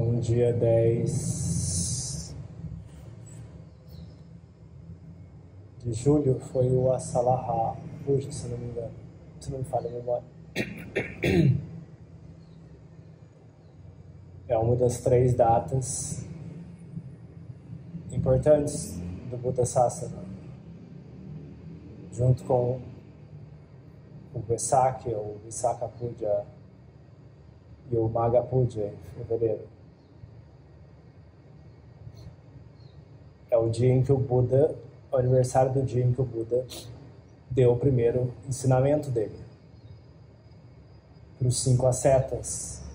Então, dia 10 de julho foi o Asalaha Puja, se não me engano, se não me falha a memória. É uma das 3 datas importantes do Buddhasasana, junto com o Vesak, ou Visakha Puja, e o Magha Puja, em fevereiro. É o dia em que o Buda, o aniversário do dia em que o Buda deu o primeiro ensinamento dele para os 5 ascetas.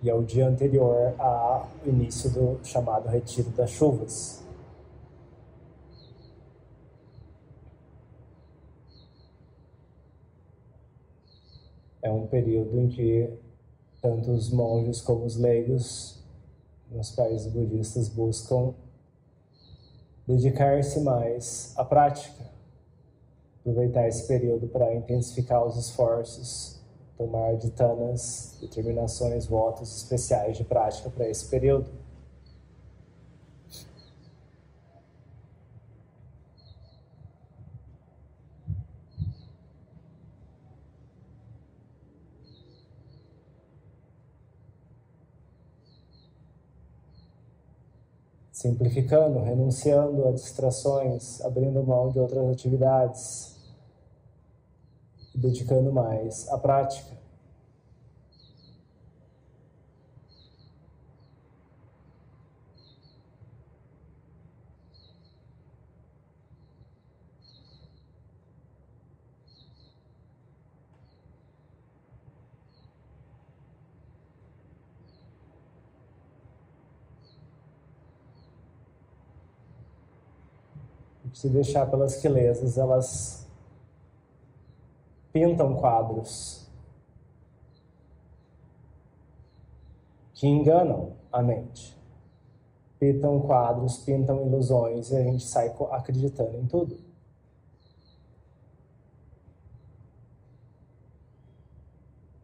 E é o dia anterior ao início do chamado Retiro das Chuvas. É um período em que tanto os monges como os leigos nos países budistas buscam dedicar-se mais à prática, aproveitar esse período para intensificar os esforços, tomar dhyanas, determinações, votos especiais de prática para esse período. Simplificando, renunciando a distrações, abrindo mão de outras atividades, dedicando mais à prática. Se deixar pelas quelesas, elas pintam quadros que enganam a mente. Pintam quadros, pintam ilusões e a gente sai acreditando em tudo.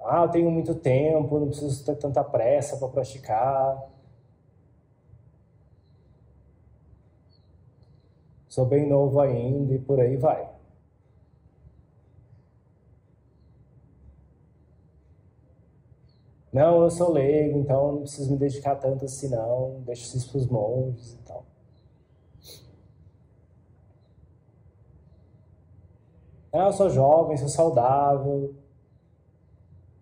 Eu tenho muito tempo, não preciso ter tanta pressa para praticar. Sou bem novo ainda e por aí vai. Não, eu sou leigo, então não preciso me dedicar tanto assim não, deixo isso para os monges e tal. Não, eu sou jovem, sou saudável,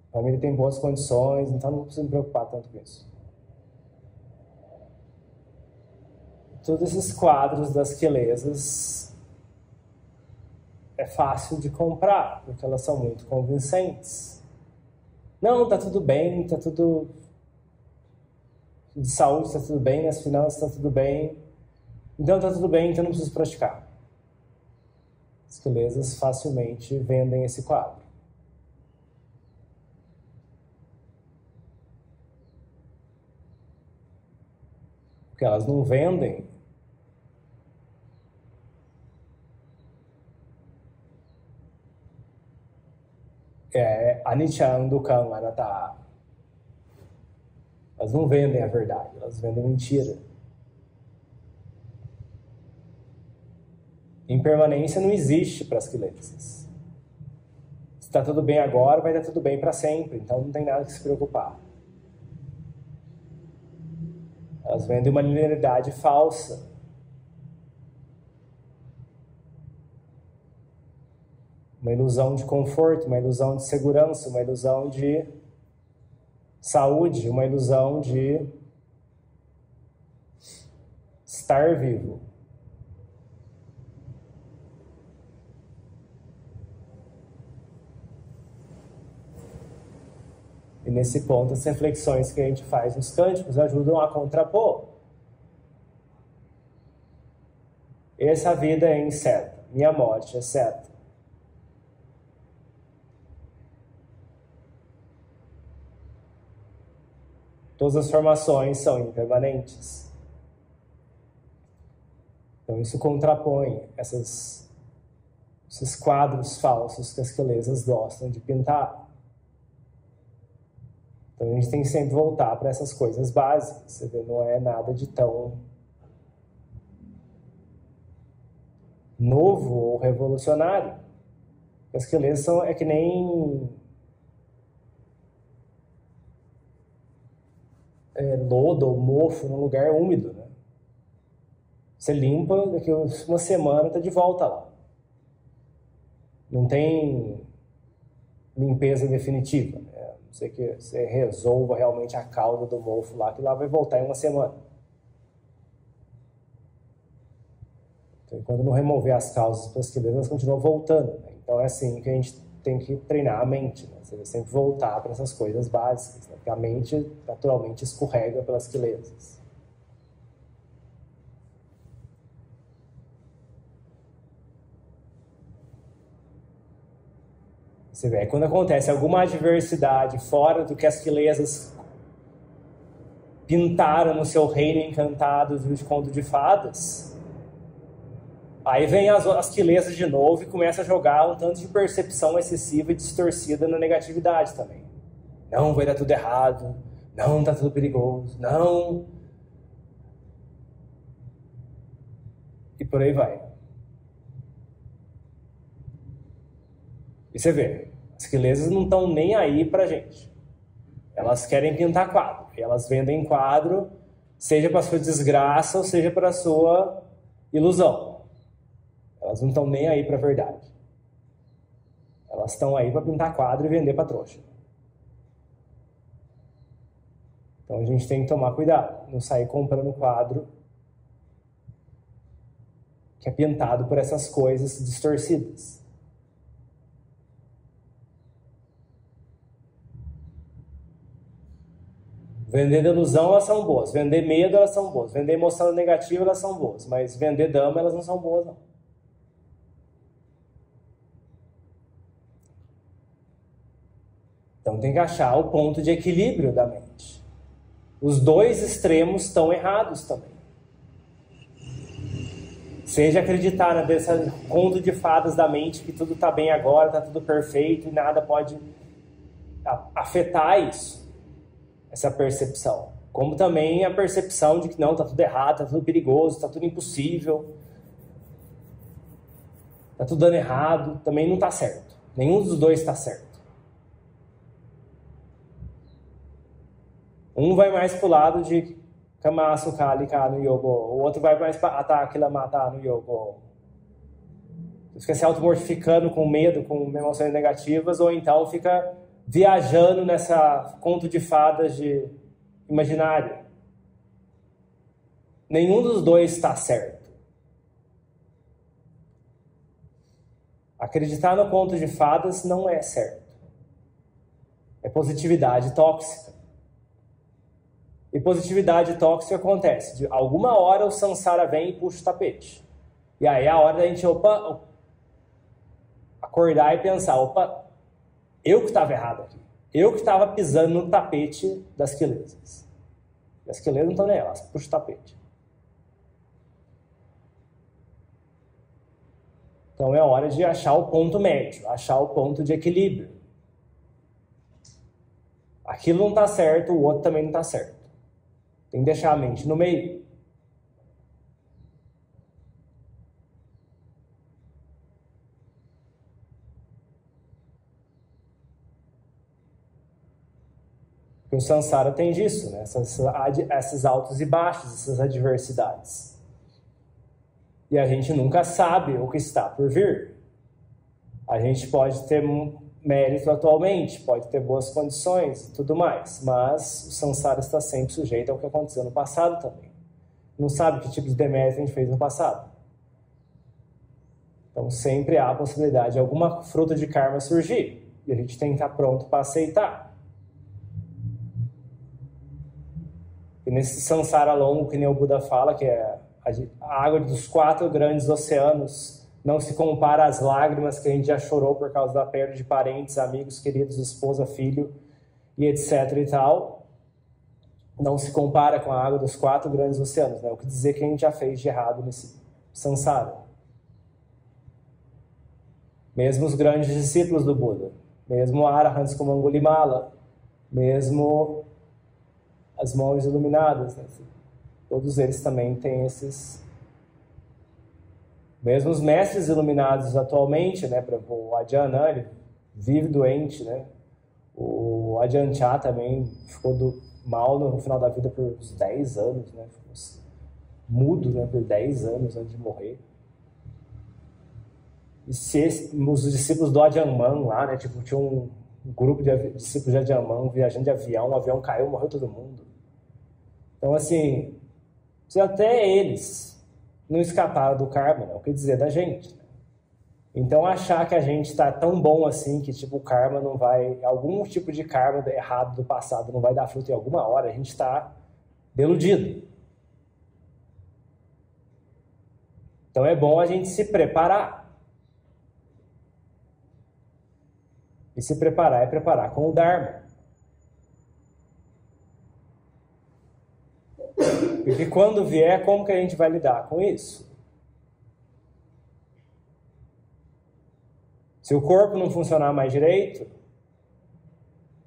a família tem boas condições, então não preciso me preocupar tanto com isso. Todos esses quadros das quelesas é fácil de comprar, porque elas são muito convincentes. Não, tá tudo bem, tá tudo de saúde, tá tudo bem, as finanças tá tudo bem. Então tá tudo bem, então não preciso praticar. As quelesas facilmente vendem esse quadro. Porque elas não vendem anicca, dukkha, anatta. Elas não vendem a verdade, elas vendem mentira. Impermanência não existe para as quelesas. Se está tudo bem agora, vai dar tudo bem para sempre, então não tem nada que se preocupar. Elas vendem uma linearidade falsa. Uma ilusão de conforto, uma ilusão de segurança, uma ilusão de saúde, uma ilusão de estar vivo. E nesse ponto, as reflexões que a gente faz nos cânticos ajudam a contrapor. Essa vida é incerta, minha morte é certa. Todas as formações são impermanentes. Então isso contrapõe esses quadros falsos que as quelesas gostam de pintar. Então a gente tem que sempre voltar para essas coisas básicas. Você vê, não é nada de tão novo ou revolucionário. As quelesas é que nem lodo ou mofo num lugar úmido, né? Você limpa, daqui a uma semana está de volta lá. Não tem limpeza definitiva, né? A não ser que você resolva realmente a causa do mofo lá, que lá vai voltar em uma semana. Então, quando não remover as causas para as quelesas, elas continuam voltando, né? Então é assim que a gente tem que treinar a mente, né? Você vai sempre voltar para essas coisas básicas, né? Porque a mente naturalmente escorrega pelas quelesas. Você vê, quando acontece alguma adversidade fora do que as quelesas pintaram no seu reino encantado de conto de fadas, aí vem as quelesas de novo e começa a jogar um tanto de percepção excessiva e distorcida na negatividade também. Não, vai dar tudo errado. Não, tá tudo perigoso. Não. E por aí vai. E você vê, as quelesas não estão nem aí pra gente. Elas querem pintar quadro. E elas vendem quadro, seja para sua desgraça ou seja para sua ilusão. Elas não estão nem aí para a verdade. Elas estão aí para pintar quadro e vender para trouxa. Então a gente tem que tomar cuidado, não sair comprando quadro que é pintado por essas coisas distorcidas. Vender ilusão, elas são boas. Vender medo, elas são boas. Vender emoção negativa, elas são boas. Mas vender dama, elas não são boas, não. Então tem que achar o ponto de equilíbrio da mente. Os dois extremos estão errados também. Seja acreditar nesse conto de fadas da mente que tudo está bem agora, está tudo perfeito e nada pode afetar isso, essa percepção. Como também a percepção de que não, está tudo errado, está tudo perigoso, está tudo impossível, está tudo dando errado, também não está certo. Nenhum dos dois está certo. Um vai mais pro lado de Kamasu Kali no Yogo, o outro vai mais para ataque la matar no Yogo. Fica se automortificando com medo, com emoções negativas, ou então fica viajando nessa conto de fadas de imaginário. Nenhum dos dois está certo. Acreditar no conto de fadas não é certo. É positividade tóxica. E positividade tóxica acontece. De alguma hora o samsara vem e puxa o tapete. E aí é a hora da gente, acordar e pensar, eu que estava errado aqui. Eu que estava pisando no tapete das quelesas. E as quelesas não estão nem elas, puxa o tapete. Então é hora de achar o ponto médio, achar o ponto de equilíbrio. Aquilo não está certo, o outro também não está certo. Tem que deixar a mente no meio. Porque o samsara tem disso, né? Esses altos e baixos, essas adversidades. E a gente nunca sabe o que está por vir. A gente pode ter mérito atualmente, pode ter boas condições e tudo mais, mas o samsara está sempre sujeito ao que aconteceu no passado também. Não sabe que tipo de demérito a gente fez no passado. Então sempre há a possibilidade de alguma fruta de karma surgir, e a gente tem que estar pronto para aceitar. E nesse samsara longo, que nem o Buda fala, que é a água dos 4 grandes oceanos, não se compara às lágrimas que a gente já chorou por causa da perda de parentes, amigos, queridos, esposa, filho, e etc e tal. não se compara com a água dos 4 grandes oceanos, né? O que dizer que a gente já fez de errado nesse samsara. Mesmo os grandes discípulos do Buda, mesmo Arahants como Angulimala, mesmo as mãos iluminadas, né? Todos eles também têm esses... Mesmo os mestres iluminados atualmente, né? Por exemplo, o Ajahn, ele vive doente, né? O Ajahn Chah também ficou mal no final da vida por uns 10 anos, né? Ficou mudo, né? Por 10 anos antes de morrer. E os discípulos do Ajahn Mun lá, né? Tipo, tinha um grupo de discípulos de Ajahn Mun viajando de avião, o avião caiu, morreu todo mundo. Então, assim, se até eles não escaparam do karma, né? O que dizer da gente, né? Então, achar que a gente está tão bom assim, que tipo, o karma não vai... Algum tipo de karma errado do passado não vai dar fruto em alguma hora, a gente está deludido. Então, é bom a gente se preparar. E se preparar é preparar com o Dharma. Porque quando vier, como que a gente vai lidar com isso? Se o corpo não funcionar mais direito,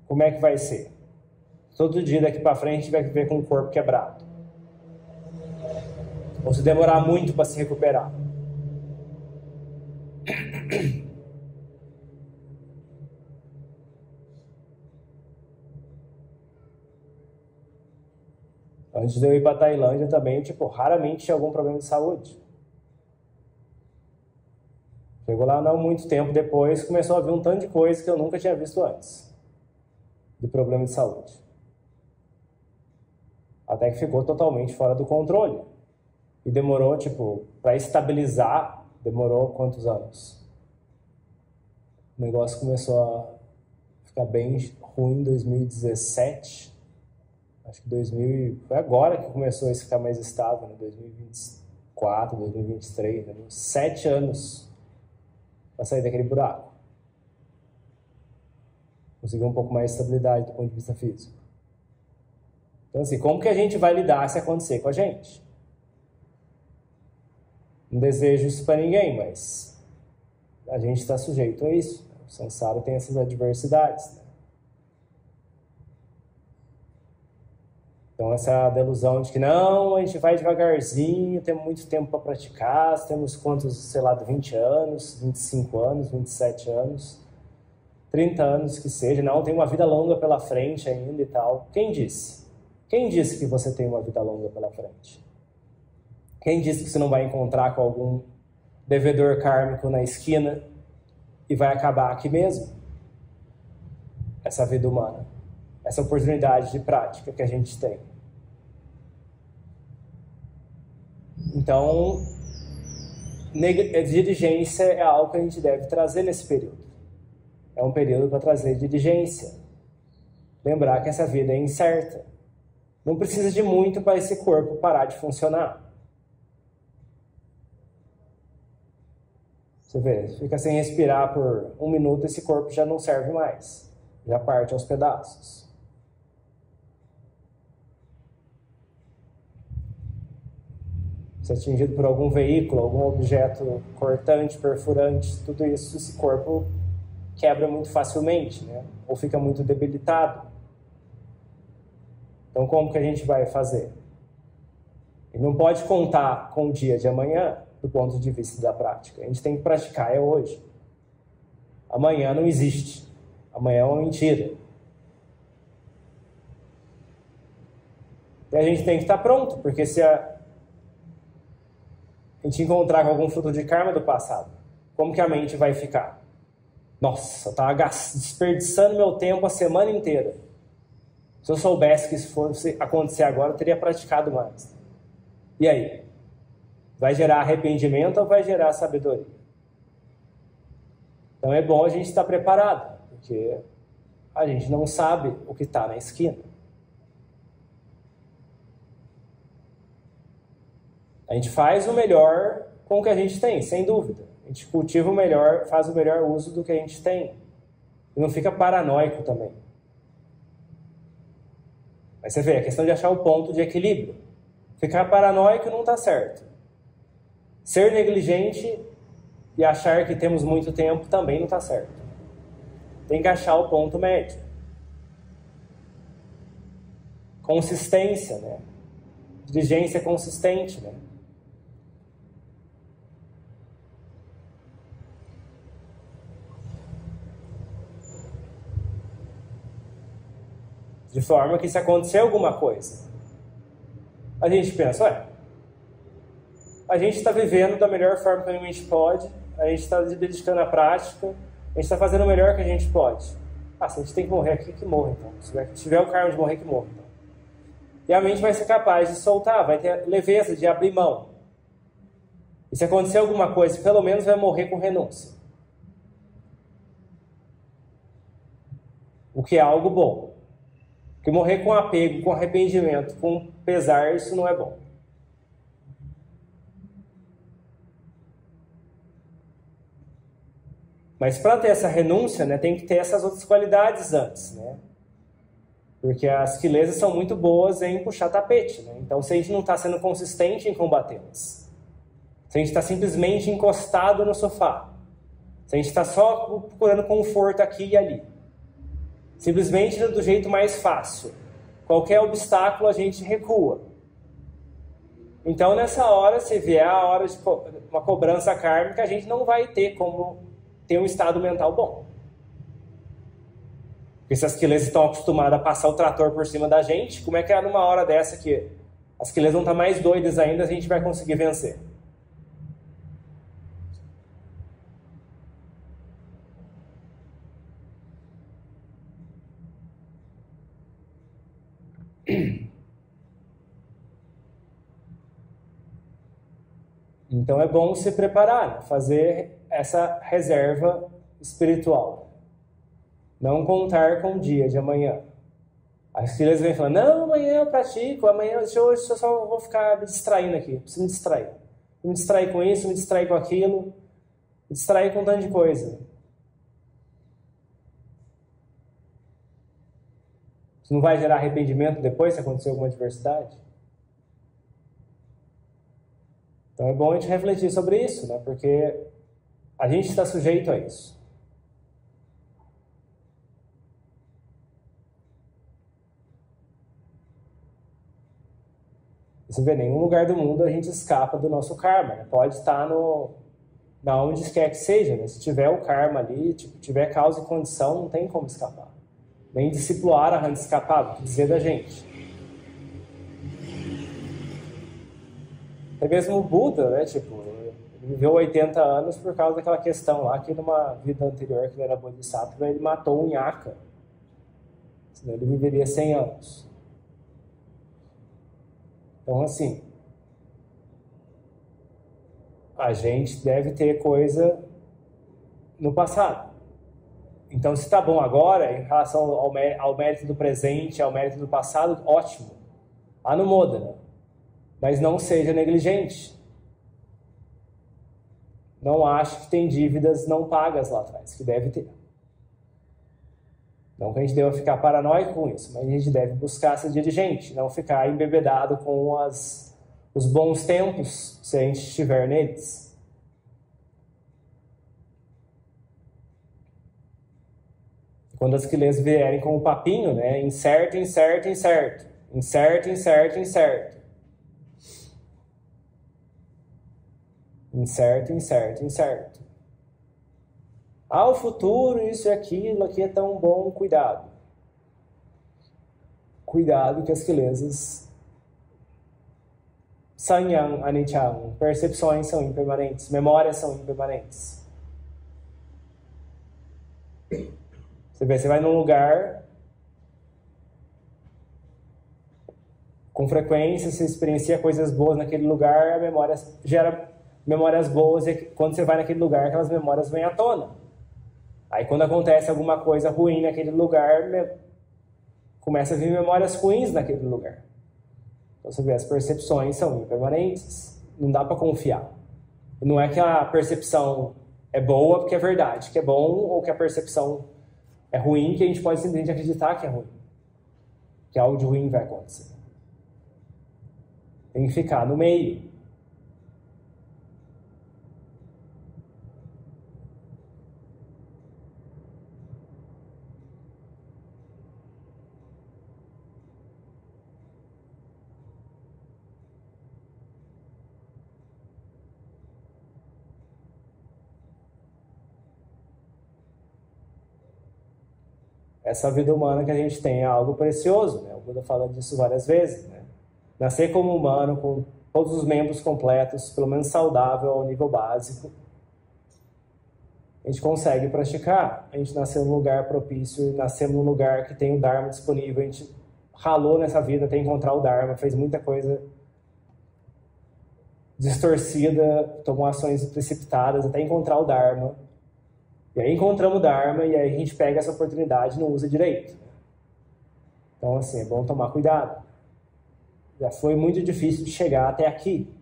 como é que vai ser? Todo dia daqui para frente a gente vai viver com o corpo quebrado. Ou se demorar muito para se recuperar. Antes de eu ir para a Tailândia também, tipo, raramente tinha algum problema de saúde. Chegou lá não muito tempo depois, começou a vir um tanto de coisa que eu nunca tinha visto antes. De problema de saúde. Até que ficou totalmente fora do controle. E demorou, tipo, para estabilizar, demorou quantos anos? O negócio começou a ficar bem ruim em 2017. Acho que foi agora que começou a ficar mais estável, né? 2024, 2023, né? 7 anos para sair daquele buraco. Conseguir um pouco mais de estabilidade do ponto de vista físico. Então, assim, como que a gente vai lidar se acontecer com a gente? Não desejo isso para ninguém, mas a gente está sujeito a isso. O samsara tem essas adversidades, né? Então, essa delusão de que não, a gente vai devagarzinho, temos muito tempo para praticar, temos quantos, sei lá, de 20 anos, 25 anos, 27 anos, 30 anos que seja, não, tem uma vida longa pela frente ainda e tal. Quem disse? Quem disse que você tem uma vida longa pela frente? Quem disse que você não vai encontrar com algum devedor kármico na esquina e vai acabar aqui mesmo? Essa vida humana, essa oportunidade de prática que a gente tem. Então, diligência é algo que a gente deve trazer nesse período. É um período para trazer diligência. Lembrar que essa vida é incerta. Não precisa de muito para esse corpo parar de funcionar. Você vê, fica sem respirar por 1 minuto, esse corpo já não serve mais. Já parte aos pedaços. Se atingido por algum veículo, algum objeto cortante, perfurante, tudo isso, esse corpo quebra muito facilmente, né? Ou fica muito debilitado. Então, como que a gente vai fazer? E não pode contar com o dia de amanhã do ponto de vista da prática. A gente tem que praticar hoje. Amanhã não existe. Amanhã é uma mentira. E a gente tem que estar pronto, porque se a gente encontrar com algum fruto de karma do passado, como que a mente vai ficar? Nossa, eu estava desperdiçando meu tempo a semana inteira. Se eu soubesse que isso fosse acontecer agora, eu teria praticado mais. E aí? Vai gerar arrependimento ou vai gerar sabedoria? Então é bom a gente estar preparado, porque a gente não sabe o que está na esquina. A gente faz o melhor com o que a gente tem, sem dúvida. A gente cultiva o melhor, faz o melhor uso do que a gente tem. E não fica paranoico também. Mas você vê, a questão de achar o ponto de equilíbrio. Ficar paranoico não está certo. Ser negligente e achar que temos muito tempo também não está certo. Tem que achar o ponto médio. Consistência, né? Diligência consistente, né? De forma que se acontecer alguma coisa, a gente pensa, ué, a gente está vivendo da melhor forma que a gente pode, a gente está se dedicando à prática, a gente está fazendo o melhor que a gente pode. Ah, se a gente tem que morrer aqui, que morra então. Se tiver o karma de morrer, que morra então. E a mente vai ser capaz de soltar, vai ter a leveza de abrir mão. E se acontecer alguma coisa, pelo menos vai morrer com renúncia. O que é algo bom. Porque morrer com apego, com arrependimento, com pesar, isso não é bom. Mas para ter essa renúncia, né, tem que ter essas outras qualidades antes, né? Porque as quilesas são muito boas em puxar tapete, né? Então, se a gente não está sendo consistente em combatê-las, se a gente está simplesmente encostado no sofá, se a gente está só procurando conforto aqui e ali, simplesmente do jeito mais fácil, qualquer obstáculo a gente recua. Então, nessa hora, se vier a hora de uma cobrança kármica, a gente não vai ter como ter um estado mental bom. Porque se as quilesas estão acostumadas a passar o trator por cima da gente, como é que é numa hora dessa que as quilesas vão estar mais doidas ainda, a gente vai conseguir vencer? Então é bom se preparar, né? Fazer essa reserva espiritual. Não contar com o dia de amanhã. As filhas vêm falando, não, amanhã eu pratico, amanhã hoje eu só vou ficar me distraindo aqui, preciso me distrair. Me distrair com isso, me distrair com aquilo, me distrair com um tanto de coisa. Isso não vai gerar arrependimento depois se acontecer alguma adversidade? Então é bom a gente refletir sobre isso, né? Porque a gente está sujeito a isso. Você vê, em nenhum lugar do mundo a gente escapa do nosso karma, né? Pode estar na onde quer que seja, né? Se tiver o karma ali, tiver causa e condição, não tem como escapar. Nem discipular a escapar, vou dizer da gente. Até mesmo o Buda, né? Ele viveu 80 anos por causa daquela questão lá, que numa vida anterior, que ele era Bodhisattva, ele matou um Yaka. Senão ele viveria 100 anos. Então, assim, a gente deve ter coisa no passado. Então, se está bom agora, em relação ao mérito do presente, ao mérito do passado, ótimo. Anumodana. Mas não seja negligente. Não ache que tem dívidas não pagas lá atrás, que deve ter. Não que a gente deva ficar paranoico com isso, mas a gente deve buscar ser diligente, não ficar embebedado com os bons tempos, se a gente estiver neles. Quando as quilesas vierem com o papinho, né? Incerto, incerto, incerto. Incerto, incerto, incerto. Incerto, incerto, incerto. Ah, o futuro, isso e aquilo, aqui é tão bom, cuidado. Cuidado que as quilesas Sanyang, Anicang, percepções são impermanentes, memórias são impermanentes. Você vê, você vai num lugar, com frequência, você experiencia coisas boas naquele lugar, a memória gera memórias boas, e quando você vai naquele lugar, aquelas memórias vêm à tona. Aí quando acontece alguma coisa ruim naquele lugar, começa a vir memórias ruins naquele lugar. Então você vê, as percepções são impermanentes. Não dá para confiar. Não é que a percepção é boa porque é verdade, que é bom, ou que a percepção é ruim, que a gente pode simplesmente acreditar que é ruim. que algo de ruim vai acontecer. Tem que ficar no meio. Essa vida humana que a gente tem é algo precioso, né? O Buda fala disso várias vezes, né? Nascer como humano, com todos os membros completos, pelo menos saudável ao nível básico, a gente consegue praticar. A gente nasceu num lugar propício, nascemos num lugar que tem o Dharma disponível, a gente ralou nessa vida até encontrar o Dharma, fez muita coisa distorcida, tomou ações precipitadas até encontrar o Dharma. E aí encontramos o Dharma e aí a gente pega essa oportunidade e não usa direito. Então, assim, é bom tomar cuidado. Já foi muito difícil de chegar até aqui.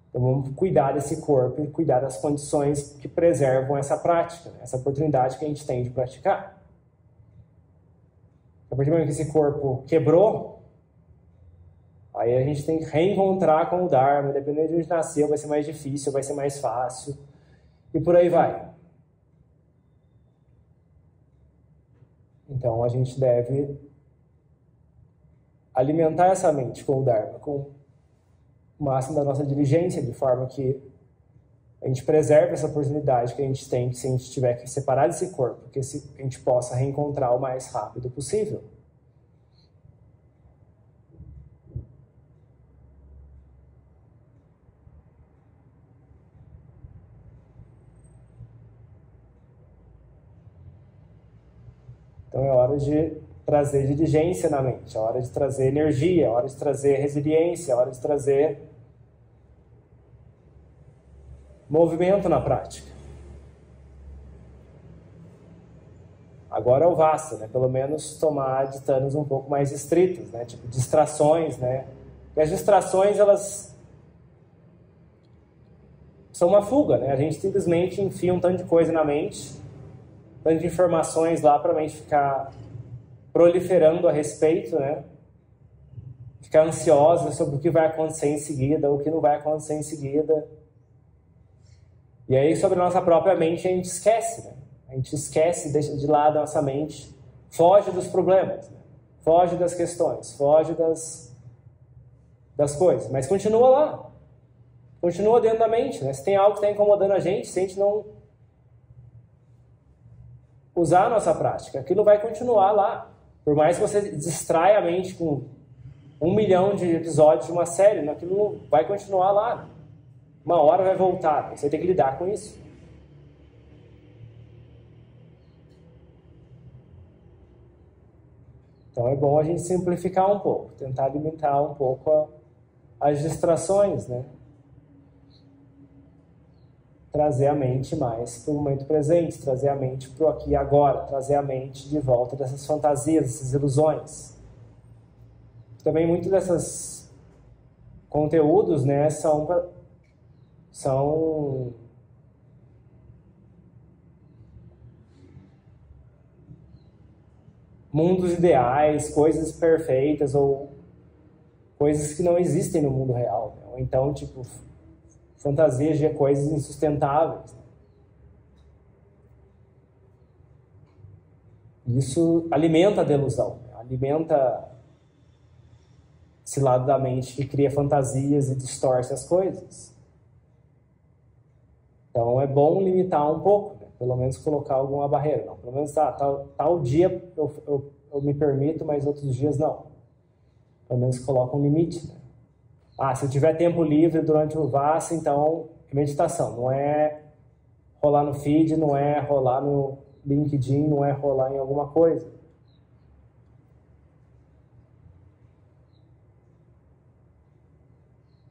Então, vamos cuidar desse corpo e cuidar das condições que preservam essa prática, né? Essa oportunidade que a gente tem de praticar. A partir do momento que esse corpo quebrou, aí a gente tem que reencontrar com o Dharma. Dependendo de onde nasceu, vai ser mais difícil, vai ser mais fácil. E por aí vai. Então, a gente deve alimentar essa mente com o Dharma, com o máximo da nossa diligência, de forma que a gente preserve essa oportunidade que a gente tem, se a gente tiver que separar desse corpo, que a gente possa reencontrar o mais rápido possível. Então é hora de trazer diligência na mente, é hora de trazer energia, é hora de trazer resiliência, é hora de trazer movimento na prática. Agora é o Vassa, né? Pelo menos tomar ditanos um pouco mais estritos, né? Tipo distrações, né? E as distrações, elas são uma fuga, né? A gente simplesmente enfia um tanto de coisa na mente, tanto de informações lá para a mente ficar proliferando a respeito, né? Ficar ansiosa sobre o que vai acontecer em seguida, o que não vai acontecer em seguida. E aí, sobre a nossa própria mente, a gente esquece, né? A gente esquece, deixa de lado a nossa mente, foge dos problemas, né? Foge das questões, foge das coisas, mas continua lá. Continua dentro da mente, né? Se tem algo que está incomodando a gente, se a gente não usar a nossa prática, aquilo vai continuar lá. Por mais que você distraia a mente com 1 milhão de episódios de uma série, aquilo vai continuar lá. Uma hora vai voltar, você tem que lidar com isso. Então é bom a gente simplificar um pouco, tentar limitar um pouco as distrações, né? Trazer a mente mais para o momento presente, trazer a mente para o aqui e agora, trazer a mente de volta dessas fantasias, dessas ilusões. Também muitos desses conteúdos, né, são mundos ideais, coisas perfeitas ou coisas que não existem no mundo real, né? Ou então, tipo, fantasias de coisas insustentáveis. Isso alimenta a delusão, né? Alimenta esse lado da mente que cria fantasias e distorce as coisas. Então é bom limitar um pouco, né? Pelo menos colocar alguma barreira. Não, pelo menos tal dia eu me permito, mas outros dias não. Pelo menos coloca um limite, né? Se eu tiver tempo livre durante o Vassa, então meditação. Não é rolar no feed, não é rolar no LinkedIn, não é rolar em alguma coisa.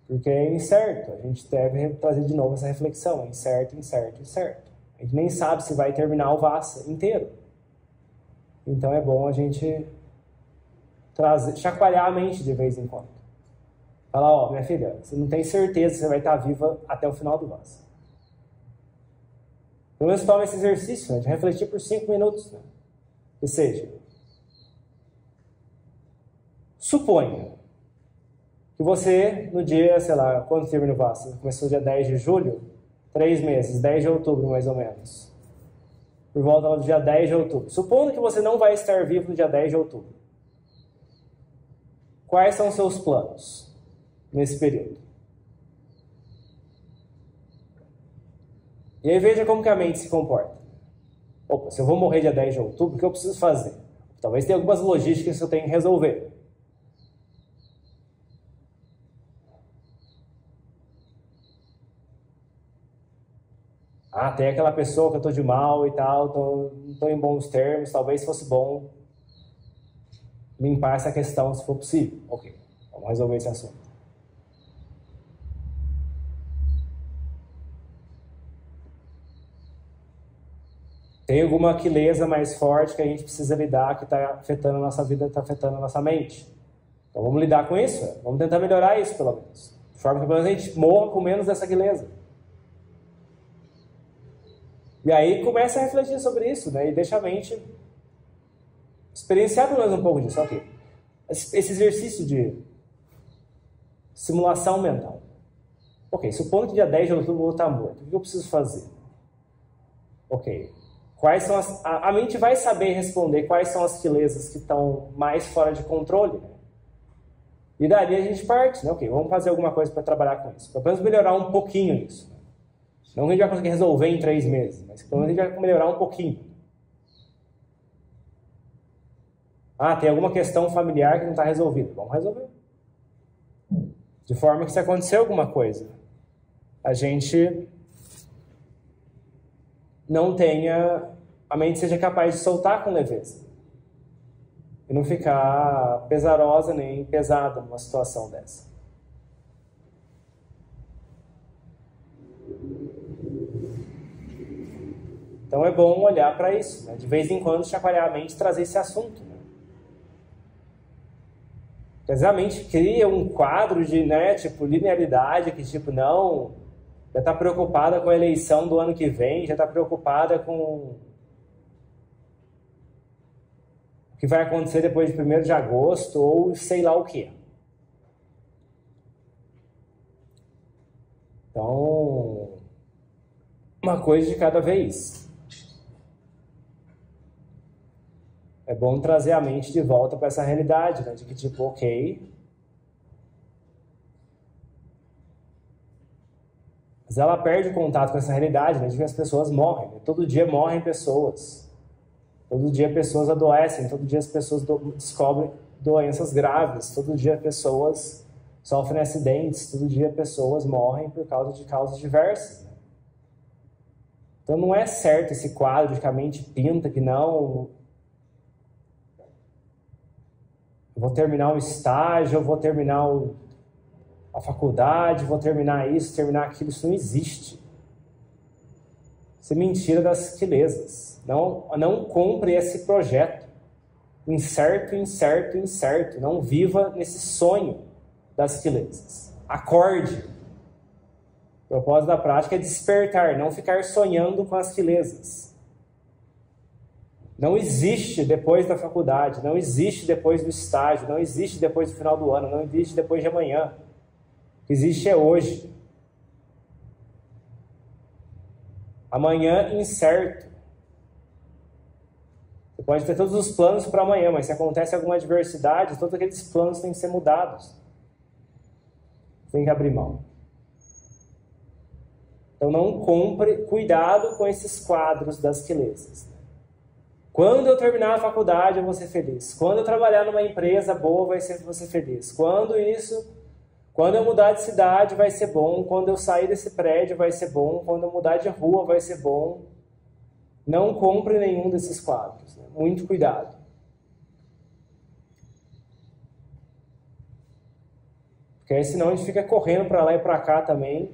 Porque é incerto. A gente deve trazer de novo essa reflexão. É incerto, incerto, incerto. A gente nem sabe se vai terminar o Vassa inteiro. Então é bom a gente chacoalhar a mente de vez em quando. Falar, minha filha, você não tem certeza que você vai estar viva até o final do Vassa. Pelo menos toma esse exercício, né, de refletir por 5 minutos. Né? Que seja. Suponha que você, no dia, sei lá, quando termina o Vassa? Começou dia 10 de julho? 3 meses, 10 de outubro mais ou menos. Por volta do dia 10 de outubro. Supondo que você não vai estar vivo no dia 10 de outubro. Quais são os seus planos nesse período? E aí veja como que a mente se comporta. Opa, se eu vou morrer dia 10 de outubro, o que eu preciso fazer? Talvez tenha algumas logísticas que eu tenho que resolver. Ah, tem aquela pessoa que eu tô de mal e tal, não tô em bons termos, talvez fosse bom limpar essa questão se for possível. Ok, vamos resolver esse assunto. Tem alguma aquileza mais forte que a gente precisa lidar, que está afetando a nossa vida, está afetando a nossa mente. Então vamos lidar com isso, vamos tentar melhorar isso pelo menos. De forma que pelo menos a gente morra com menos dessa aquileza. E aí começa a refletir sobre isso, né? E deixa a mente experienciar pelo menos um pouco disso. Ok. Esse exercício de simulação mental. Ok, supondo que dia 10 de outubro eu vou estar morto. O que eu preciso fazer? Ok. Quais são a mente vai saber responder quais são as aquilezas que estão mais fora de controle. Né? E dali a gente parte, né? Ok, vamos fazer alguma coisa para trabalhar com isso. Pelo menos melhorar um pouquinho isso. Não que a gente vai conseguir resolver em 3 meses, mas pelo menos a gente vai melhorar um pouquinho. Ah, tem alguma questão familiar que não está resolvida. Vamos resolver. De forma que se acontecer alguma coisa, a gente não tenha, a mente seja capaz de soltar com leveza. E não ficar pesarosa nem pesada numa situação dessa. Então é bom olhar para isso, né? De vez em quando chacoalhar a mente e trazer esse assunto. Né? Quer dizer, a mente cria um quadro de, né, tipo, linearidade, que tipo, não, já está preocupada com a eleição do ano que vem, já está preocupada com o que vai acontecer depois de 1º de agosto, ou sei lá o quê. Então, uma coisa de cada vez. É bom trazer a mente de volta para essa realidade, né? De que tipo, ok. Mas ela perde o contato com essa realidade, né? De que as pessoas morrem. Né? Todo dia morrem pessoas. Todo dia pessoas adoecem. Todo dia as pessoas descobrem doenças graves. Todo dia pessoas sofrem acidentes. Todo dia pessoas morrem por causa de causas diversas. Né? Então não é certo esse quadro de que a mente pinta que não... Eu vou terminar o estágio, eu vou terminar a faculdade, vou terminar isso, terminar aquilo. Isso não existe. Isso é mentira das aquilezas. Não compre esse projeto. Incerto, incerto, incerto. Não viva nesse sonho das aquilezas. Acorde. O propósito da prática é despertar, não ficar sonhando com as aquilezas. Não existe depois da faculdade, não existe depois do estágio, não existe depois do final do ano, não existe depois de amanhã. O que existe é hoje. Amanhã incerto. Você pode ter todos os planos para amanhã, mas se acontece alguma adversidade, todos aqueles planos têm que ser mudados. Tem que abrir mão. Então não compre, cuidado com esses quadros das aquilezas. Quando eu terminar a faculdade, eu vou ser feliz. Quando eu trabalhar numa empresa boa, vou ser feliz. Quando eu mudar de cidade, vai ser bom. Quando eu sair desse prédio, vai ser bom. Quando eu mudar de rua, vai ser bom. Não compre nenhum desses quadros. Né? Muito cuidado. Porque aí, senão, a gente fica correndo para lá e para cá também.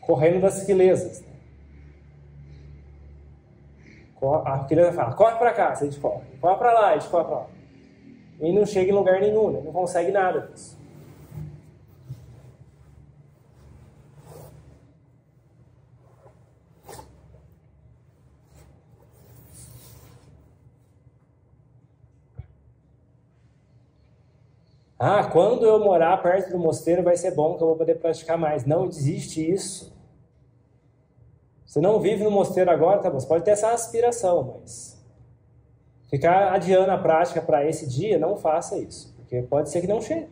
Correndo das aquilezas. Né? A aquileza fala, corre para cá, a gente corre. Corre para lá, a gente corre para lá. E não chega em lugar nenhum, né? Não consegue nada disso. Ah, quando eu morar perto do mosteiro vai ser bom que eu vou poder praticar mais. Não existe isso. Você não vive no mosteiro agora, tá bom? Você pode ter essa aspiração, mas ficar adiando a prática para esse dia, não faça isso. Porque pode ser que não chegue.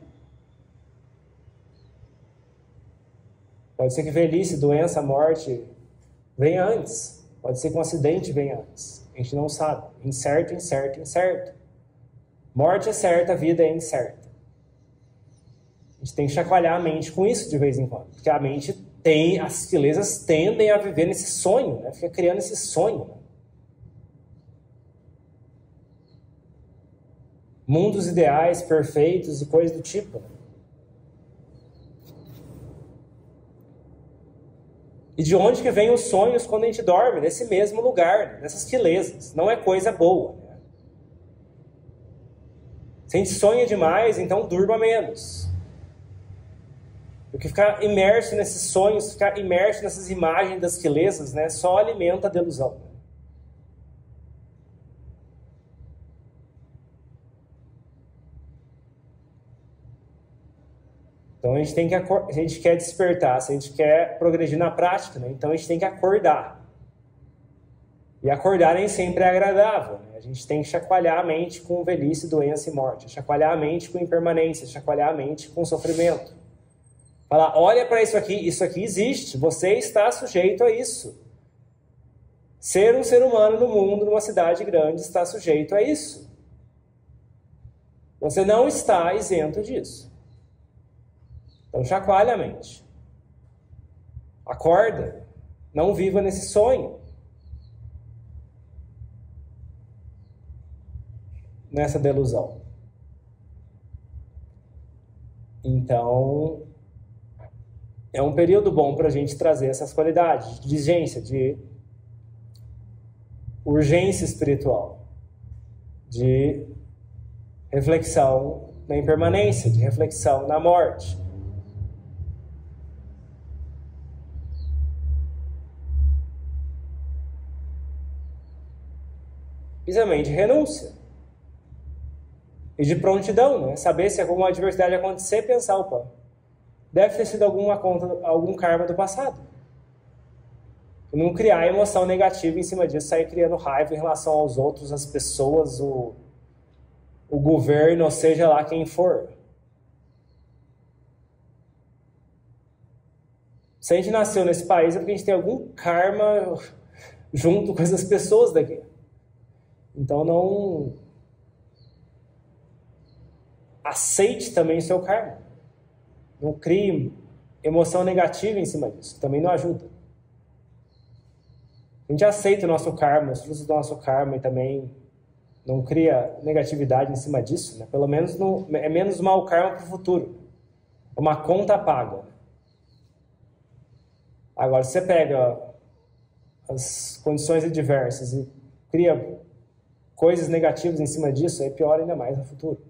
Pode ser que velhice, doença, morte venha antes. Pode ser que um acidente venha antes. A gente não sabe. Incerto, incerto, incerto. Morte é certa, vida é incerta. A gente tem que chacoalhar a mente com isso de vez em quando. Porque a mente tem, as sutilezas tendem a viver nesse sonho, né? Fica criando esse sonho. Né? Mundos ideais, perfeitos e coisas do tipo. Né? E de onde que vem os sonhos quando a gente dorme? Nesse mesmo lugar, né? Nessas sutilezas. Não é coisa boa. Né? Se a gente sonha demais, então durma menos. Porque ficar imerso nesses sonhos, ficar imerso nessas imagens das sutilezas, né, só alimenta a delusão. Então a gente quer despertar, se a gente quer progredir na prática, né, então a gente tem que acordar. E acordar nem sempre é agradável. Né? A gente tem que chacoalhar a mente com velhice, doença e morte. Chacoalhar a mente com impermanência, chacoalhar a mente com sofrimento. Falar, olha para isso aqui existe, você está sujeito a isso. Ser um ser humano no mundo, numa cidade grande, está sujeito a isso. Você não está isento disso. Então chacoalha a mente. Acorda. Não viva nesse sonho. Nessa delusão. Então, é um período bom para a gente trazer essas qualidades de diligência, de urgência espiritual, de reflexão na impermanência, de reflexão na morte. E também de renúncia. E de prontidão, né? Saber se alguma adversidade acontecer, pensar, opa, deve ter sido algum karma do passado. E não criar emoção negativa em cima disso, sair criando raiva em relação aos outros, as pessoas, o governo, ou seja lá quem for. Se a gente nasceu nesse país é porque a gente tem algum karma junto com essas pessoas daqui. Então não aceite também o seu karma. Não crie emoção negativa em cima disso. Também não ajuda. A gente aceita o nosso karma, os frutos do nosso karma e também não cria negatividade em cima disso. Né? Pelo menos é menos mau karma para o futuro. É uma conta paga. Agora, se você pega as condições adversas e cria coisas negativas em cima disso, aí piora ainda mais no futuro.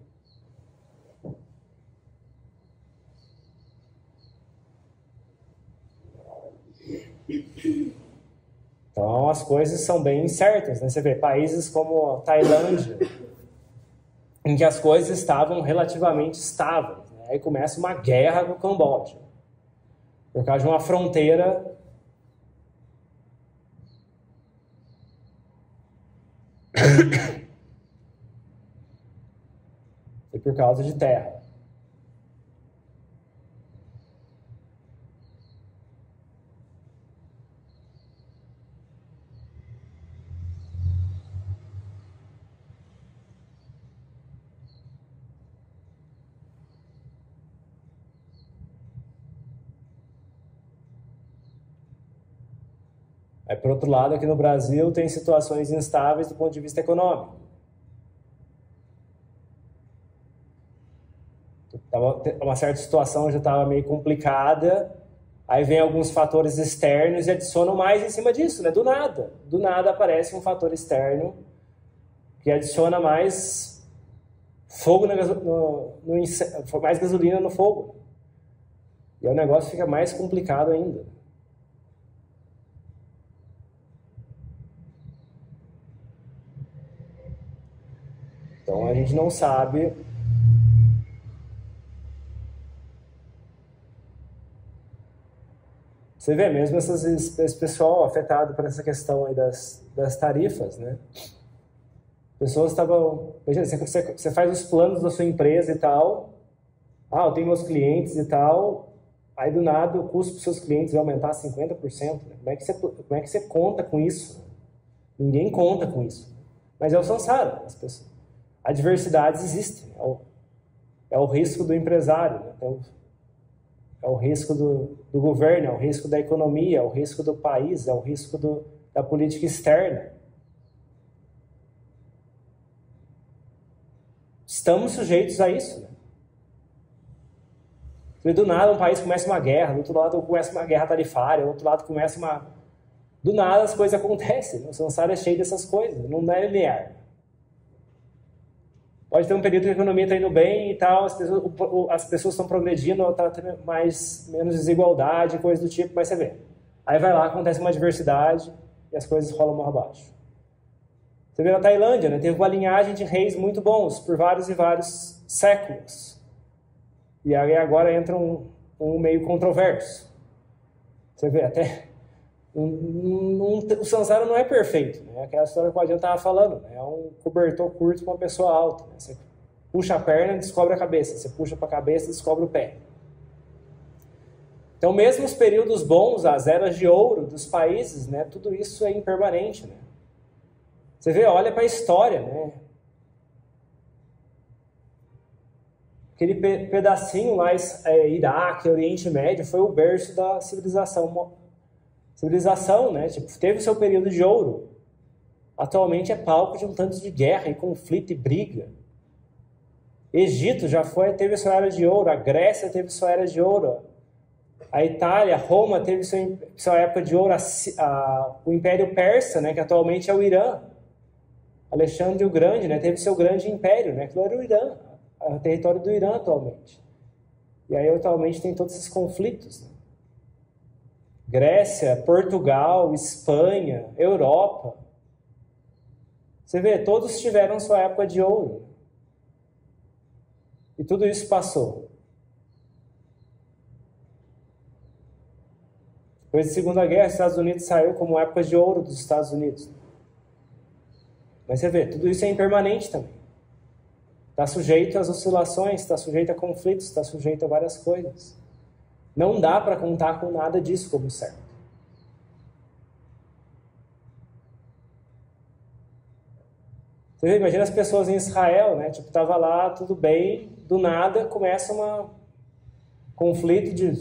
Então as coisas são bem incertas, né? Você vê países como a Tailândia, em que as coisas estavam relativamente estáveis. Né? Aí começa uma guerra com o Camboja, por causa de uma fronteira e por causa de terra. Aí, por outro lado, aqui no Brasil tem situações instáveis do ponto de vista econômico. Uma certa situação já estava meio complicada, aí vem alguns fatores externos e adicionam mais em cima disso, né? Do nada aparece um fator externo que adiciona mais fogo mais gasolina no fogo. E aí o negócio fica mais complicado ainda. Então a gente não sabe Você vê mesmo esse pessoal afetado por essa questão aí das tarifas, né? Pessoas estavam... Imagina, você faz os planos da sua empresa e tal. Ah, eu tenho meus clientes e tal. Aí, do nada, o custo para os seus clientes vai aumentar 50%. Né? Como é que você conta com isso? Ninguém conta com isso. Mas é o samsara. Adversidades existem. É o risco do empresário. Né? Então, é o risco do governo, é o risco da economia, é o risco do país, é o risco da política externa. Estamos sujeitos a isso, né? E do nada um país começa uma guerra, do outro lado começa uma guerra tarifária, do outro lado começa uma... Do nada as coisas acontecem, né? O samsara é cheio dessas coisas, não é linear. Pode ter um período que a economia está indo bem e tal, as pessoas estão progredindo, está tendo menos desigualdade, coisa do tipo, mas você vê. Aí vai lá, acontece uma adversidade e as coisas rolam morro abaixo. Você vê na Tailândia, né? Teve uma linhagem de reis muito bons por vários e vários séculos. E aí agora entra um meio controverso. Você vê até... o samsara não é perfeito, né? Aquela história que o Adriano estava falando, né? É um cobertor curto para uma pessoa alta, né? Você puxa a perna, descobre a cabeça. Você puxa para a cabeça, descobre o pé. Então, mesmo os períodos bons, as eras de ouro dos países, né? Tudo isso é impermanente, né? Você vê, olha para a história, né? Aquele pedacinho lá, Iraque, Oriente Médio, foi o berço da civilização. Civilização, né? Tipo, teve o seu período de ouro. Atualmente é palco de um tanto de guerra e conflito e briga. Egito já teve sua era de ouro. A Grécia teve sua era de ouro. A Itália, Roma teve sua época de ouro. O Império Persa, né? Que atualmente é o Irã. Alexandre o Grande, né? Teve seu grande império, né? Aquilo era o Irã. O território do Irã atualmente. E aí atualmente tem todos esses conflitos, né? Grécia, Portugal, Espanha, Europa. Você vê, todos tiveram sua época de ouro. E tudo isso passou. Depois da Segunda Guerra, os Estados Unidos saiu como época de ouro dos Estados Unidos. Mas você vê, tudo isso é impermanente também. Está sujeito às oscilações, está sujeito a conflitos, está sujeito a várias coisas. Não dá para contar com nada disso como certo. Você vê, imagina as pessoas em Israel, né? Tipo, tava lá, tudo bem, do nada começa um conflito de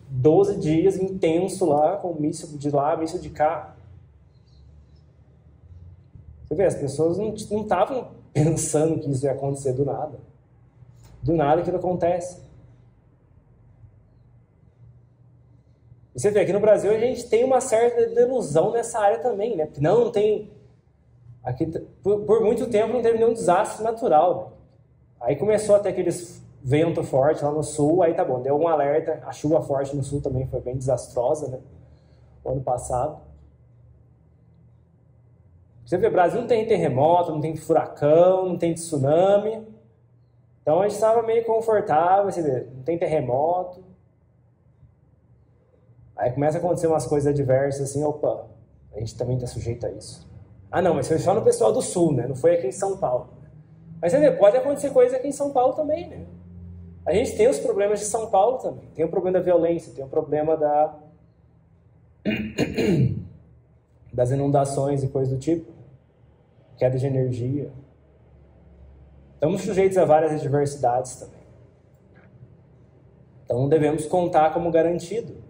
12 dias intenso lá, com míssil de lá, míssil de cá. Você vê, as pessoas não estavam pensando que isso ia acontecer do nada. Do nada aquilo acontece. E você vê, aqui no Brasil a gente tem uma certa delusão nessa área também, né? Porque não tem... Aqui, por muito tempo não teve nenhum desastre natural, né? Aí começou a ter aqueles vento forte lá no sul, aí tá bom, deu um alerta. A chuva forte no sul também foi bem desastrosa, né? O ano passado. Você vê, o Brasil não tem terremoto, não tem furacão, não tem tsunami. Então a gente estava meio confortável, você vê, não tem terremoto. Aí começa a acontecer umas coisas adversas assim, opa, a gente também está sujeito a isso. Ah não, mas foi só no pessoal do sul, né? Não foi aqui em São Paulo. Mas você vê, pode acontecer coisa aqui em São Paulo também, né? A gente tem os problemas de São Paulo também. Tem o problema da violência, tem o problema das inundações e coisas do tipo. Queda de energia. Estamos sujeitos a várias adversidades também. Então não devemos contar como garantido.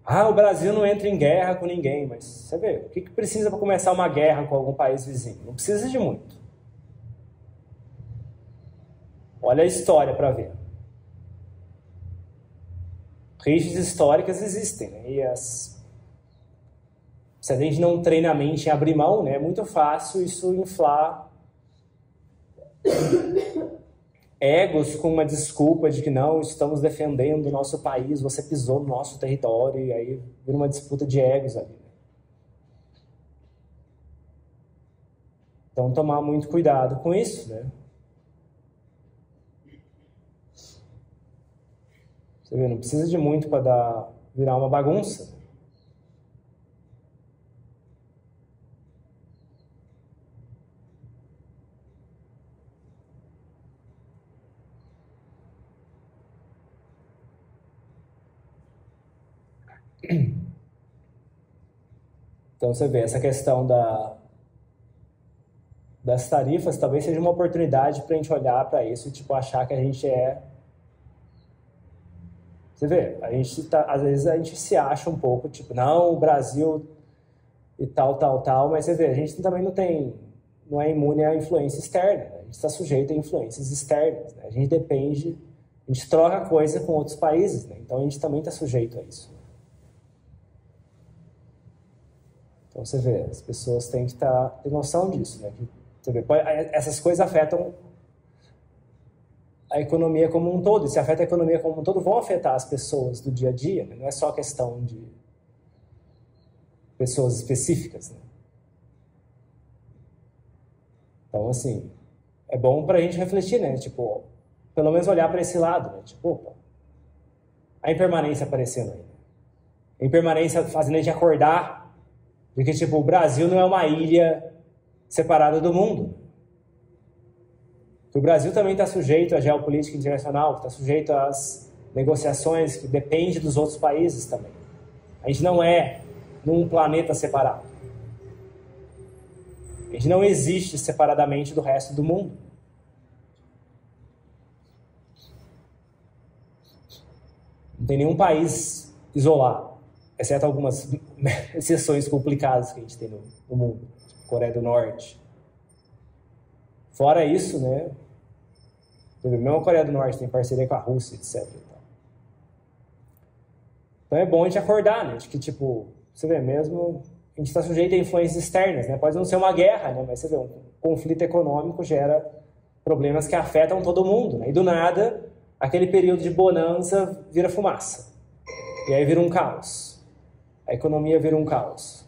Ah, o Brasil não entra em guerra com ninguém, mas você vê, o que precisa para começar uma guerra com algum país vizinho? Não precisa de muito. Olha a história para ver. Rixas históricas existem, né? E se a gente não treina a mente em abrir mão, né, é muito fácil isso inflar egos com uma desculpa de que não, estamos defendendo o nosso país, você pisou no nosso território, e aí vira uma disputa de egos ali. Então, tomar muito cuidado com isso, né? Você vê, não precisa de muito para virar uma bagunça. Então você vê, essa questão das tarifas talvez seja uma oportunidade para a gente olhar para isso e tipo, achar que a gente é... Você vê, às vezes a gente se acha um pouco, tipo, não, o Brasil e tal, mas você vê, a gente também não é imune à influência externa, né? A gente está sujeito a influências externas, né? A gente depende, a gente troca coisa com outros países, né? Então a gente também está sujeito a isso. Então você vê, as pessoas têm que ter noção disso, né? Você vê, essas coisas afetam a economia como um todo, e se afeta a economia como um todo, vão afetar as pessoas do dia a dia, né? Não é só questão de pessoas específicas, né? Então, assim, é bom pra gente refletir, né? Tipo, pelo menos olhar para esse lado, né? Tipo, opa, a impermanência aparecendo aí. A impermanência fazendo a gente acordar de que, tipo, o Brasil não é uma ilha separada do mundo. O Brasil também está sujeito à geopolítica internacional, está sujeito às negociações que depende dos outros países também. A gente não é num planeta separado. A gente não existe separadamente do resto do mundo. Não tem nenhum país isolado, exceto algumas exceções complicadas que a gente tem no mundo, tipo Coreia do Norte. Fora isso, né? Mesmo a Coreia do Norte tem parceria com a Rússia, etc. Então é bom a gente acordar, né? De que, tipo, você vê mesmo, a gente está sujeito a influências externas, né? Pode não ser uma guerra, né? Mas você vê, um conflito econômico gera problemas que afetam todo mundo, né? E do nada, aquele período de bonança vira fumaça. E aí vira um caos. A economia vira um caos.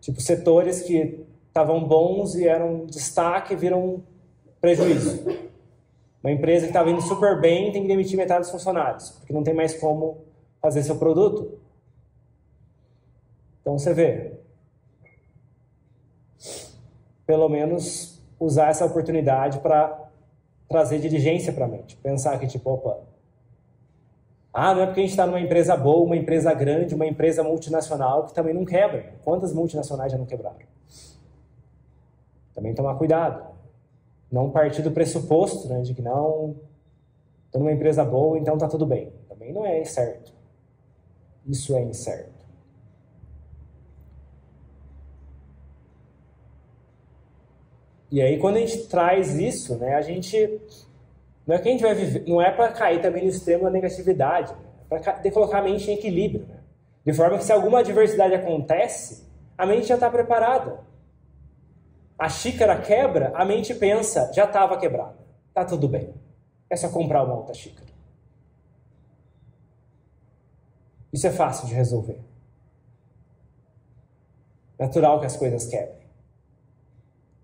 Tipo, setores que estavam bons e eram destaque viram prejuízo. Uma empresa que estava indo super bem tem que demitir metade dos funcionários, porque não tem mais como fazer seu produto. Então você vê, pelo menos usar essa oportunidade para trazer diligência para a mente. Pensar que tipo, opa, não é porque a gente está numa empresa boa, uma empresa grande, uma empresa multinacional que também não quebra. Quantas multinacionais já não quebraram? Também tomar cuidado. Não partir do pressuposto, né, de que não, estou numa empresa boa, então está tudo bem. Também não é certo. Isso é incerto. E aí, quando a gente traz isso, né, a gente... Não é que a gente vai viver... Não é para cair também no extremo da negatividade. Né? É para colocar a mente em equilíbrio. Né? De forma que se alguma adversidade acontece, a mente já está preparada. A xícara quebra, a mente pensa, já estava quebrada. Tá tudo bem. É só comprar uma outra xícara. Isso é fácil de resolver. Natural que as coisas quebrem.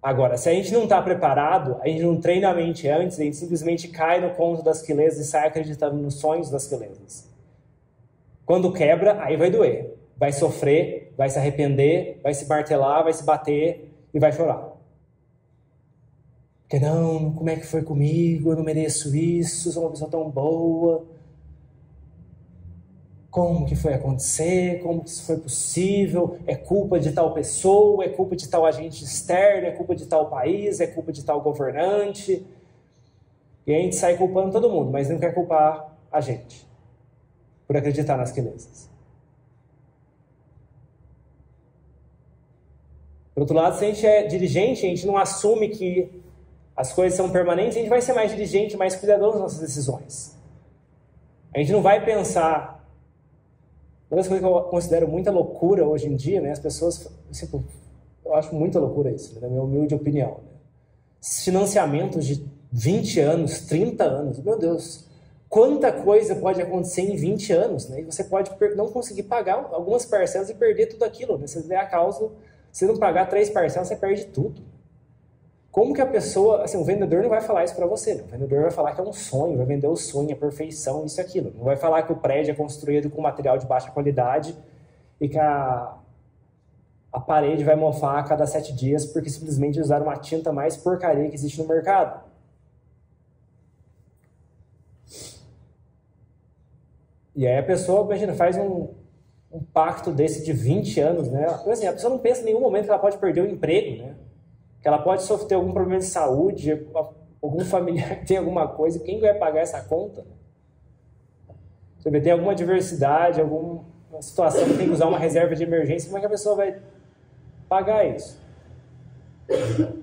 Agora, se a gente não está preparado, a gente não treina a mente antes, a gente simplesmente cai no conto das quelezas e sai acreditando nos sonhos das quelezas. Quando quebra, aí vai doer. Vai sofrer, vai se arrepender, vai se martelar, vai se bater e vai chorar. Porque não, como é que foi comigo? Eu não mereço isso, sou uma pessoa tão boa. Como que foi acontecer? Como que isso foi possível? É culpa de tal pessoa? É culpa de tal agente externo? É culpa de tal país? É culpa de tal governante? E a gente sai culpando todo mundo, mas não quer culpar a gente por acreditar nas quelezas. Por outro lado, se a gente é diligente, a gente não assume que as coisas são permanentes, a gente vai ser mais diligente, mais cuidadoso nas nossas decisões. A gente não vai pensar... Uma das coisas que eu considero muita loucura hoje em dia, né? As pessoas... Tipo, eu acho muita loucura isso, né? Na minha humilde opinião. Né? Financiamentos de 20 anos, 30 anos, meu Deus... Quanta coisa pode acontecer em 20 anos, né? E você pode não conseguir pagar algumas parcelas e perder tudo aquilo, né? Você vê a causa... Se não pagar 3 parcelas, você perde tudo. como que a pessoa, assim, o vendedor não vai falar isso para você, né? O vendedor vai falar que é um sonho, vai vender o sonho, a perfeição, isso e aquilo. Não vai falar que o prédio é construído com material de baixa qualidade e que a parede vai mofar a cada 7 dias porque simplesmente usaram uma tinta mais porcaria que existe no mercado. E aí a pessoa, imagina, faz um pacto desse de 20 anos, né? Assim, a pessoa não pensa em nenhum momento que ela pode perder o emprego, né? Que ela pode ter algum problema de saúde, algum familiar que tem alguma coisa, quem vai pagar essa conta? Você vê, tem alguma adversidade, alguma situação que tem que usar uma reserva de emergência, como é que a pessoa vai pagar isso?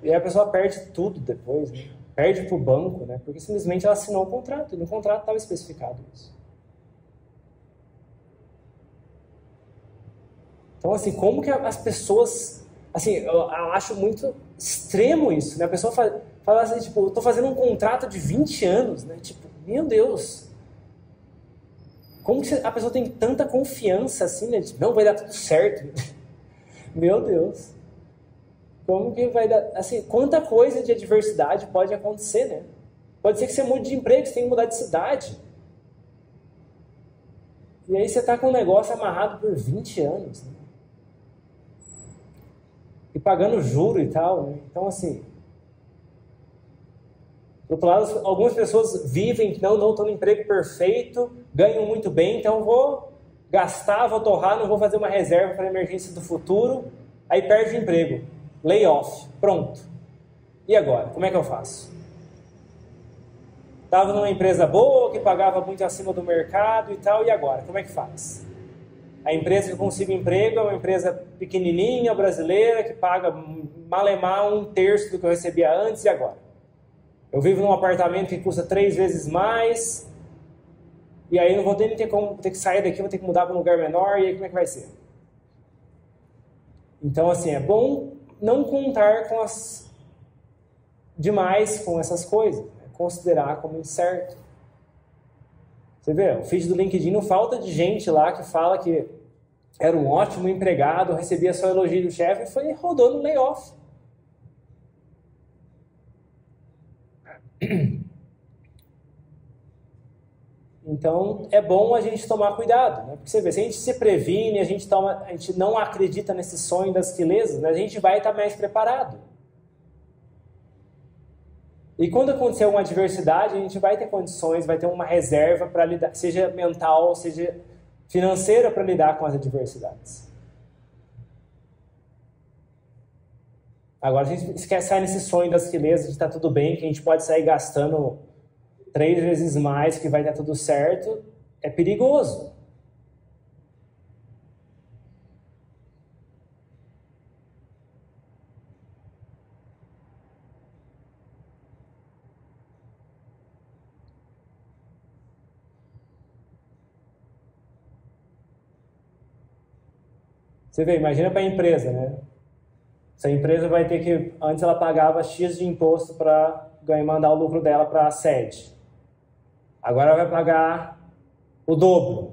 E aí a pessoa perde tudo depois, né? Perde para o banco, né? Porque simplesmente ela assinou o contrato, e no contrato estava especificado isso. Então, assim, como que as pessoas... Assim, eu acho muito extremo isso, né? A pessoa fala assim, tipo, eu tô fazendo um contrato de 20 anos, né? Tipo, meu Deus! Como que a pessoa tem tanta confiança assim, né? Tipo, não, vai dar tudo certo. Meu Deus! Como que vai dar... Assim, quanta coisa de adversidade pode acontecer, né? Pode ser que você mude de emprego, você tem que mudar de cidade. E aí você tá com um negócio amarrado por 20 anos, né? E pagando juro e tal, né? Então, assim... Do outro lado, algumas pessoas vivem, não estou no emprego perfeito, ganham muito bem, então vou gastar, vou torrar, não vou fazer uma reserva para emergência do futuro, aí perde o emprego. Layoff, pronto. E agora? Como é que eu faço? Estava numa empresa boa, que pagava muito acima do mercado e tal, e agora? Como é que faz? A empresa que consigo emprego é uma empresa pequenininha, brasileira, que paga malemar 1/3 do que eu recebia antes, e agora? Eu vivo num apartamento que custa 3 vezes mais, e aí não vou ter que sair daqui, vou ter que mudar para um lugar menor, e aí como é que vai ser? Então, assim, é bom não contar demais com essas coisas, né? Considerar como incerto. Você vê, o feed do LinkedIn não falta de gente lá que fala que era um ótimo empregado, recebia só elogio do chefe e rodou no layoff. Então, é bom a gente tomar cuidado, né? Porque você vê, se a gente se previne, a gente não acredita nesse sonho das quelezas, né? A gente vai estar mais preparado. E quando acontecer uma adversidade, a gente vai ter condições, vai ter uma reserva para lidar, seja mental, seja financeira, para lidar com as adversidades. Agora, a gente esquece sair nesse sonho das quelezas de estar tudo bem, que a gente pode sair gastando 3 vezes mais, que vai dar tudo certo, é perigoso. Você vê, imagina para a empresa, né? Essa empresa vai ter que... Antes ela pagava X de imposto para mandar o lucro dela para a sede. Agora ela vai pagar o dobro.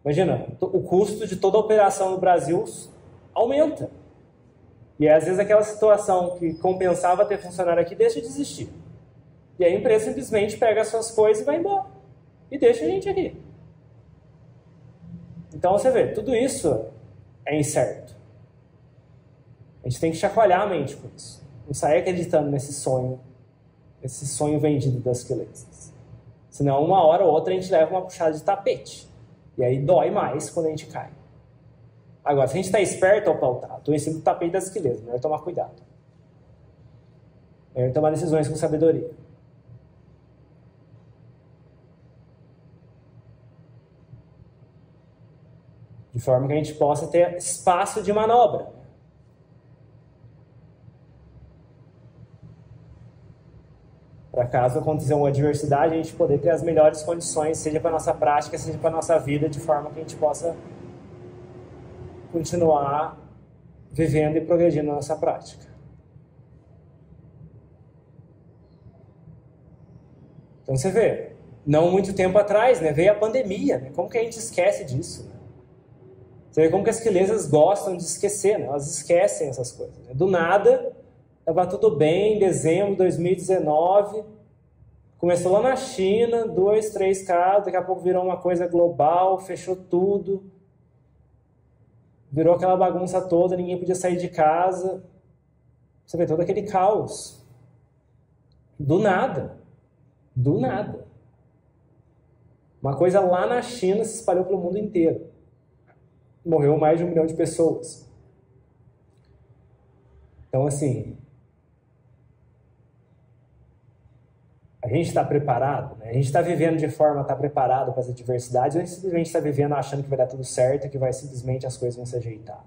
Imagina, o custo de toda a operação no Brasil aumenta. E às vezes aquela situação que compensava ter funcionário aqui deixa de existir. E a empresa simplesmente pega as suas coisas e vai embora. E deixa a gente aqui. Então você vê, tudo isso é incerto. A gente tem que chacoalhar a mente com isso. Não sair acreditando nesse sonho vendido das quelezas. Senão, uma hora ou outra, a gente leva uma puxada de tapete. E aí dói mais quando a gente cai. Agora, se a gente está esperto, estou em cima do tapete das quelezas. Melhor tomar cuidado. Melhor tomar decisões com sabedoria. De forma que a gente possa ter espaço de manobra. Para caso aconteça uma adversidade, a gente poder ter as melhores condições, seja para a nossa prática, seja para a nossa vida, de forma que a gente possa continuar vivendo e progredindo na nossa prática. Então você vê, não muito tempo atrás, né, veio a pandemia, né? Como que a gente esquece disso? Né? Você vê como que as quelezas gostam de esquecer, né? Elas esquecem essas coisas. Né? Do nada, Estava tudo bem em dezembro de 2019. Começou lá na China, 2, 3 casos, daqui a pouco virou uma coisa global, fechou tudo. Virou aquela bagunça toda, ninguém podia sair de casa. Você vê todo aquele caos. Do nada. Do nada. Uma coisa lá na China se espalhou pelo mundo inteiro. Morreu mais de 1 milhão de pessoas. Então, assim, a gente está preparado, né? A gente está vivendo de forma a estar preparado para as adversidades, ou a gente simplesmente está vivendo achando que vai dar tudo certo, que vai simplesmente as coisas vão se ajeitar.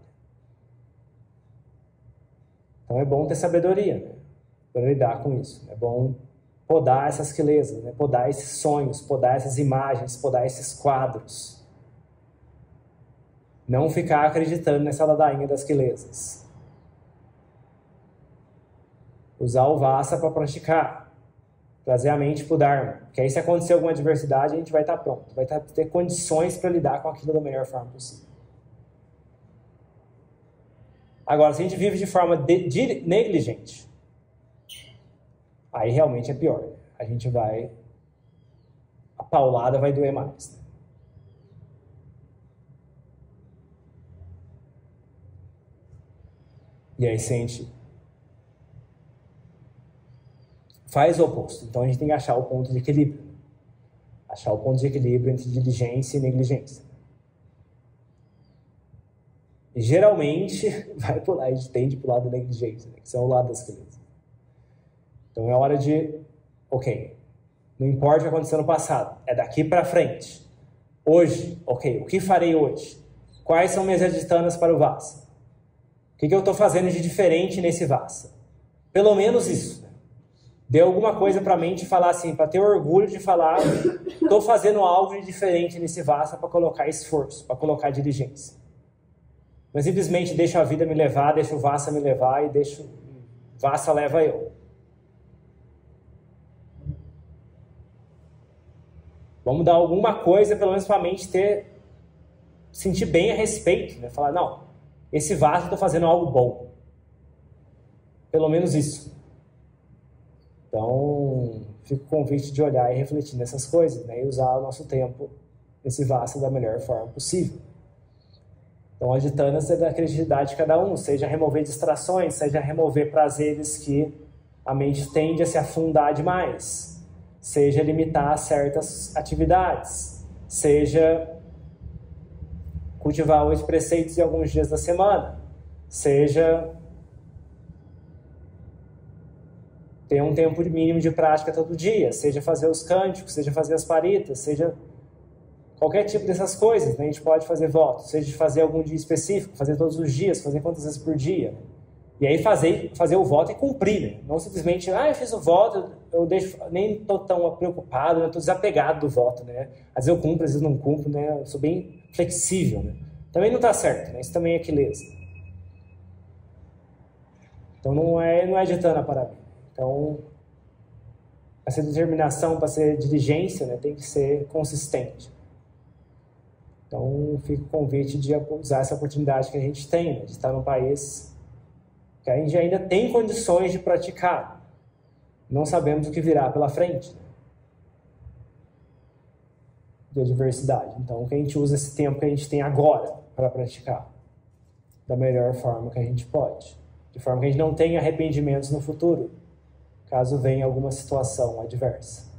Então é bom ter sabedoria, né? Para lidar com isso. É bom podar essas quelezas, né? Podar esses sonhos, podar essas imagens, podar esses quadros. Não ficar acreditando nessa ladainha das quelezas. Usar o Vassa para praticar. Trazer a mente para o Dharma. Porque aí se acontecer alguma adversidade, a gente vai estar pronto. Vai ter condições para lidar com aquilo da melhor forma possível. Agora, se a gente vive de forma negligente, aí realmente é pior. A gente vai... A paulada vai doer mais. E aí, se a gente faz o oposto. Então, a gente tem que achar o ponto de equilíbrio. Achar o ponto de equilíbrio entre diligência e negligência. E, geralmente, a gente tende para o lado da negligência, né? Que são o lado das crianças. Então, é hora de... Ok, não importa o que aconteceu no passado. É daqui para frente. Hoje, ok, o que farei hoje? Quais são minhas aditanas para o Vassa? O que eu estou fazendo de diferente nesse Vassa? Pelo menos isso. Né? Dê alguma coisa para a mente falar assim, para ter orgulho de falar, estou fazendo algo de diferente nesse Vassa para colocar esforço, para colocar diligência. Não simplesmente deixo a vida me levar, deixo o Vassa me levar e deixo o Vassa leva eu. Vamos dar alguma coisa, pelo menos para a mente sentir bem a respeito. Né? Falar, não, esse Vassa eu estou fazendo algo bom. Pelo menos isso. Então, fica o convite de olhar e refletir nessas coisas, né? E usar o nosso tempo nesse Vassa da melhor forma possível. Então, a aditanas é da criatividade de cada um, seja remover distrações, seja remover prazeres que a mente tende a se afundar demais, seja limitar certas atividades, seja cultivar 8 preceitos em alguns dias da semana, seja ter um tempo mínimo de prática todo dia, seja fazer os cânticos, seja fazer as paritas, seja qualquer tipo dessas coisas, né? A gente pode fazer votos, seja de fazer algum dia específico, fazer todos os dias, fazer quantas vezes por dia. E aí fazer o voto e cumprir, né? Não simplesmente, eu fiz o voto, eu deixo, nem estou tão preocupado, eu estou desapegado do voto, né? Às vezes eu cumpro, às vezes não cumpro, né? Eu sou bem flexível, né? Também não está certo, né? Isso também é aquileza. Então não é aditana para mim. Então, essa determinação para ser diligência, né, tem que ser consistente. Então, fica o convite de usar essa oportunidade que a gente tem, né, de estar num país que a gente ainda tem condições de praticar. Não sabemos o que virá pela frente, né, de adversidade. Então, que a gente use esse tempo que a gente tem agora para praticar da melhor forma que a gente pode. De forma que a gente não tenha arrependimentos no futuro, caso venha alguma situação adversa.